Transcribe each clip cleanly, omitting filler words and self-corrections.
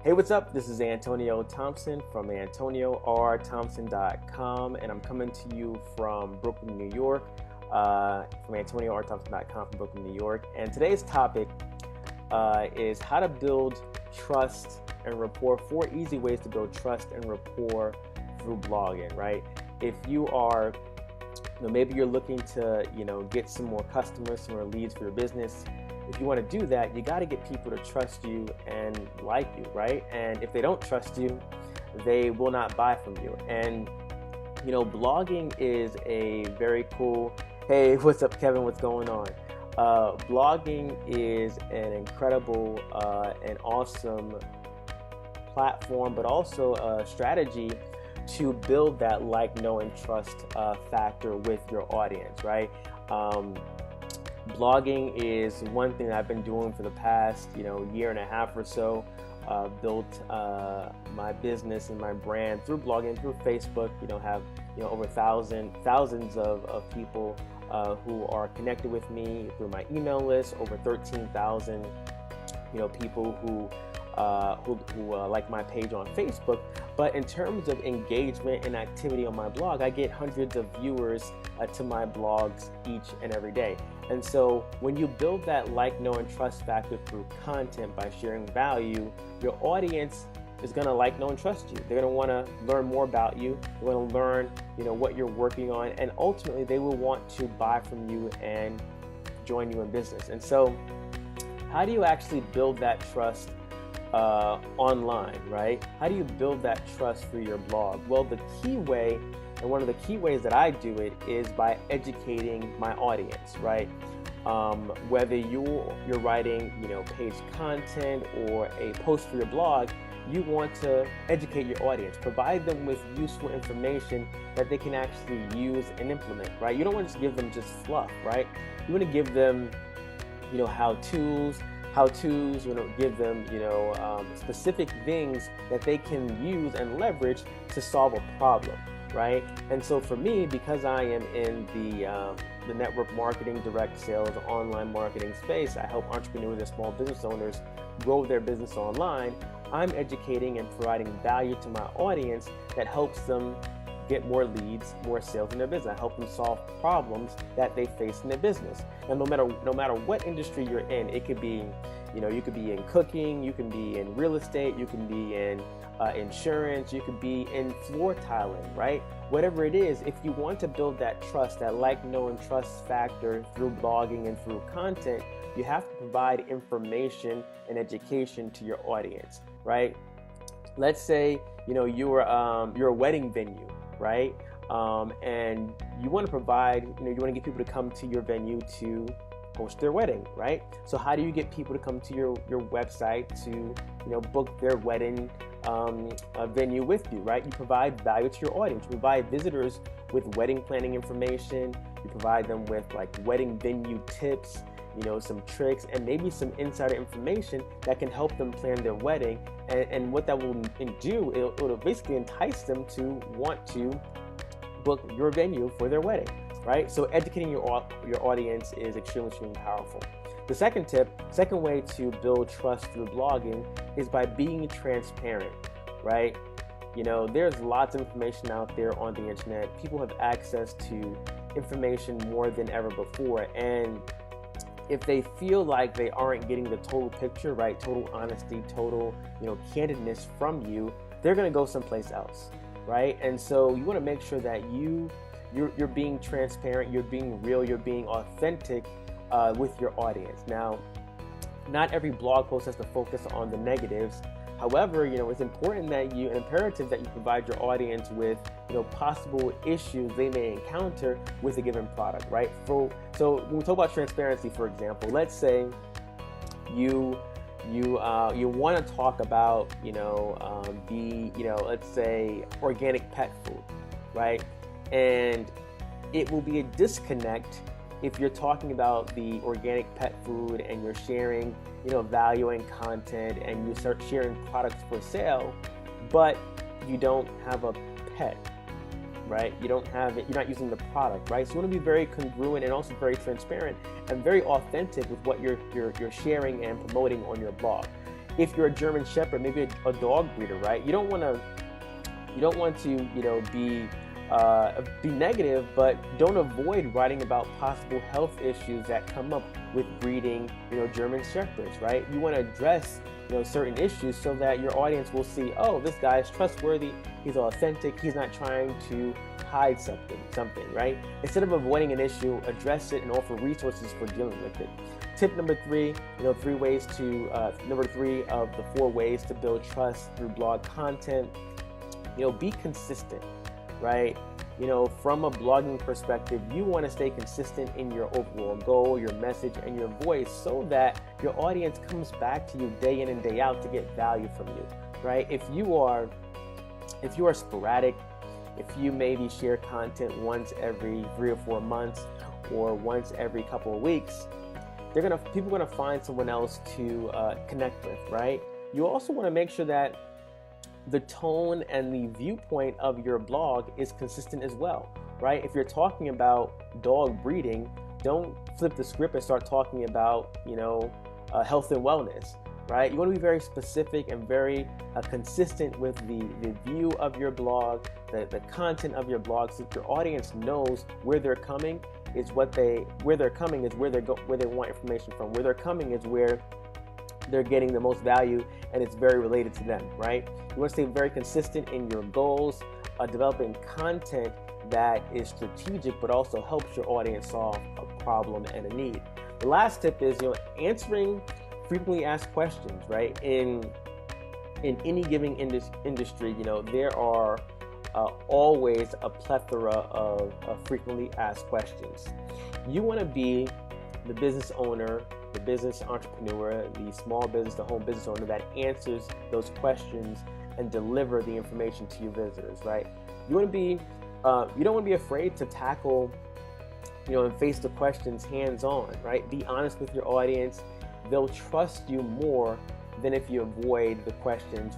Hey, what's up? This is Antonio Thompson from AntonioRThompson.com, and I'm coming to you from Brooklyn, New York, from AntonioRThompson.com from Brooklyn, New York. And today's topic is how to build trust and rapport. 4 easy ways to build trust and rapport through blogging, right? If you are, maybe you're looking to, get some more customers, some more leads for your business. If you want to do that, you got to get people to trust you and like you, right? And if they don't trust you, they will not buy from you. And, blogging is a very cool, hey, what's up, Kevin? What's going on? Blogging is an incredible and awesome platform, but also a strategy to build that like, know, and trust factor with your audience, right? Blogging is one thing that I've been doing for the past, year and a half or so. Built my business and my brand through blogging, through Facebook. Have over thousands of people who are connected with me through my email list. Over 13,000, people who like my page on Facebook. But in terms of engagement and activity on my blog, I get hundreds of viewers to my blogs each and every day. And so when you build that like, know, and trust factor through content by sharing value, your audience is going to like, know, and trust you. They're going to want to learn more about you. They're going to learn, what you're working on, and ultimately they will want to buy from you and join you in business. And so how do you actually build that trust online, right? How do you build that trust through your blog? Well, the key way, and one of the key ways that I do it, is by educating my audience, right? Whether you're writing, page content or a post for your blog, you want to educate your audience, provide them with useful information that they can actually use and implement, right? You don't want to just give them just fluff, right? You want to give them, how-tos, give them, specific things that they can use and leverage to solve a problem, right? And so for me, because I am in the network marketing, direct sales, online marketing space, I help entrepreneurs and small business owners grow their business online. I'm educating and providing value to my audience that helps them get more leads, more sales in their business. I help them solve problems that they face in their business. And no matter what industry you're in, it could be, you could be in cooking, you can be in real estate, you can be in insurance, you could be in floor tiling, right? Whatever it is, if you want to build that trust, that like, know, and trust factor through blogging and through content, you have to provide information and education to your audience, right? Let's say, you're a wedding venue, right? And you want to provide, you want to get people to come to your venue to host their wedding, right? So how do you get people to come to your website to, book their wedding venue with you, right? You provide value to your audience. You provide visitors with wedding planning information. You provide them with wedding venue tips, some tricks, and maybe some insider information that can help them plan their wedding. And what that will do, it'll basically entice them to want to book your venue for their wedding, right? So educating your audience is extremely powerful. The second way to build trust through blogging is by being transparent, right? There's lots of information out there on the internet. People have access to information more than ever before, and if they feel like they aren't getting the total picture, right, total honesty, total, candidness from you, they're going to go someplace else, right? And so you want to make sure that you're being transparent, you're being real, you're being authentic with your audience. Now, not every blog post has to focus on the negatives. However, it's important that an imperative that you provide your audience with, possible issues they may encounter with a given product, right? So when we talk about transparency, for example, let's say you want to talk about, let's say organic pet food, right? And it will be a disconnect if you're talking about the organic pet food and you're sharing, value and content, and you start sharing products for sale, but you don't have a pet, right? You don't have it, you're not using the product, right? So you want to be very congruent and also very transparent and very authentic with what you're sharing and promoting on your blog. if you're a German Shepherd, maybe a dog breeder, right? You don't want to, be negative, but don't avoid writing about possible health issues that come up with breeding, German Shepherds, right? You want to address, certain issues so that your audience will see, oh, this guy is trustworthy, he's authentic, he's not trying to hide something, right? Instead of avoiding an issue, address it and offer resources for dealing with it. Tip number 3, number 3 of the 4 ways to build trust through blog content, be consistent, right? From a blogging perspective, you want to stay consistent in your overall goal, your message, and your voice so that your audience comes back to you day in and day out to get value from you, right? If you are sporadic, if you maybe share content once every 3 or 4 months or once every couple of weeks, people are gonna find someone else to connect with, right? You also want to make sure that the tone and the viewpoint of your blog is consistent as well, right? If you're talking about dog breeding, don't flip the script and start talking about, health and wellness, right? You want to be very specific and very consistent with the view of your blog, the content of your blog, so that your audience knows where they're coming is where they want information from. Where they're coming is where they're getting the most value, and it's very related to them, right? You want to stay very consistent in your goals, developing content that is strategic but also helps your audience solve a problem and a need. The last tip is answering frequently asked questions, right? In any given industry, there are always a plethora of frequently asked questions. You want to be the business owner, the business entrepreneur, the small business, the home business owner that answers those questions and deliver the information to your visitors, right? You want to be, you don't want to be afraid to tackle, and face the questions hands-on, right? Be honest with your audience. They'll trust you more than if you avoid the questions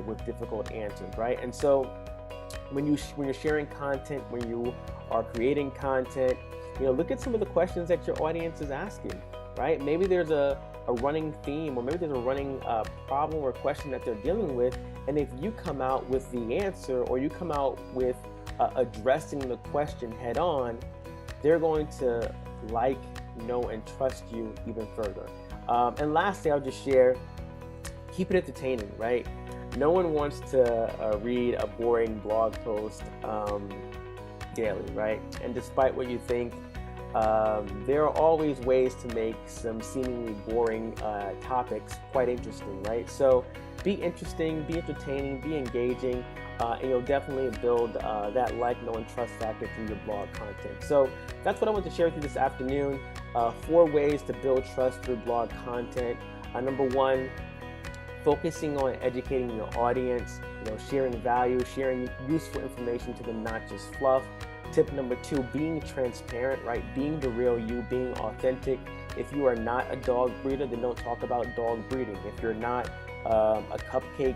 with difficult answers, right? And so when you're sharing content, when you are creating content, look at some of the questions that your audience is asking, right? Maybe there's a running theme, or maybe there's a running problem or question that they're dealing with, and if you come out with the answer, or you come out with addressing the question head on, they're going to know and trust you even further. And lastly, I'll just share, keep it entertaining, right? No one wants to read a boring blog post daily, right? And despite what you think, there are always ways to make some seemingly boring topics quite interesting, right? So be interesting, be entertaining, be engaging, and you'll definitely build that know, and trust factor through your blog content. So that's what I want to share with you this afternoon. 4 ways to build trust through blog content. Number 1, focusing on educating your audience, sharing value, sharing useful information to them, not just fluff. Tip number 2, being transparent, right? Being the real you, being authentic. If you are not a dog breeder, then don't talk about dog breeding. If you're not a cupcake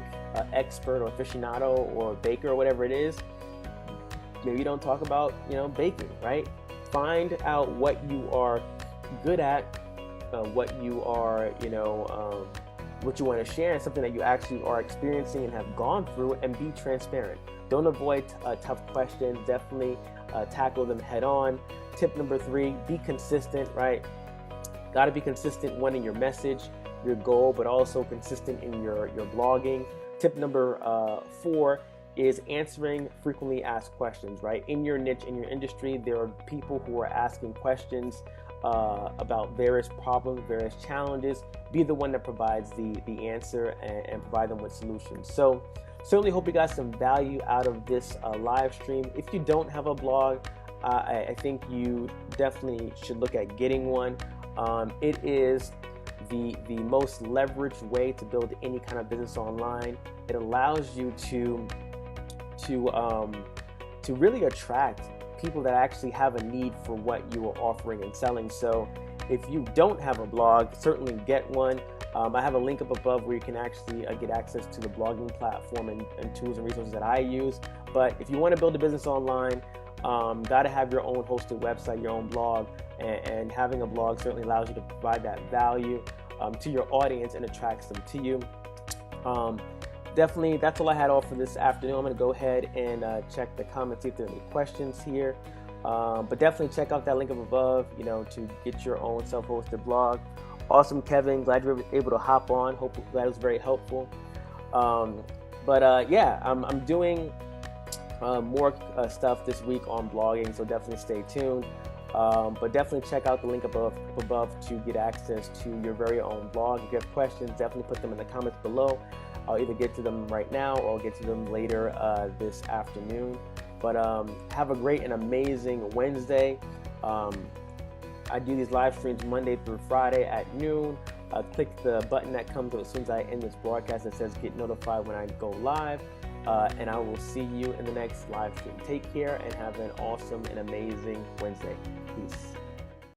expert or aficionado or baker or whatever it is, maybe don't talk about, baking, right? Find out what you are good at, what you are, what you want to share, and something that you actually are experiencing and have gone through, and be transparent. Don't avoid tough questions. Definitely tackle them head on. Tip number 3, be consistent, right? Got to be consistent, one, in your message, your goal, but also consistent in your blogging. Tip number 4 is answering frequently asked questions, right? In your niche, in your industry, there are people who are asking questions about various problems, various challenges. Be the one that provides the answer and provide them with solutions. So certainly hope you got some value out of this live stream. If you don't have a blog, I think you definitely should look at getting one. It is the most leveraged way to build any kind of business online. It allows you to really attract people that actually have a need for what you are offering and selling. So if you don't have a blog, certainly get one. I have a link up above where you can actually get access to the blogging platform and tools and resources that I use. But if you want to build a business online, got to have your own hosted website, your own blog, and having a blog certainly allows you to provide that value. to your audience and attracts them to you. Definitely, that's all I had all for this afternoon. I'm going to go ahead and check the comments, see if there are any questions here. But definitely check out that link up above, to get your own self-hosted blog. Awesome, Kevin. Glad you were able to hop on. Hope that was very helpful. Yeah, I'm doing more stuff this week on blogging, so definitely stay tuned. But definitely check out the link above to get access to your very own blog. If you have questions, definitely put them in the comments below. I'll either get to them right now or I'll get to them later this afternoon. But have a great and amazing Wednesday. I do these live streams Monday through Friday at noon. Click the button that comes up as soon as I end this broadcast that says get notified when I go live. And I will see you in the next live stream. Take care and have an awesome and amazing Wednesday. Peace.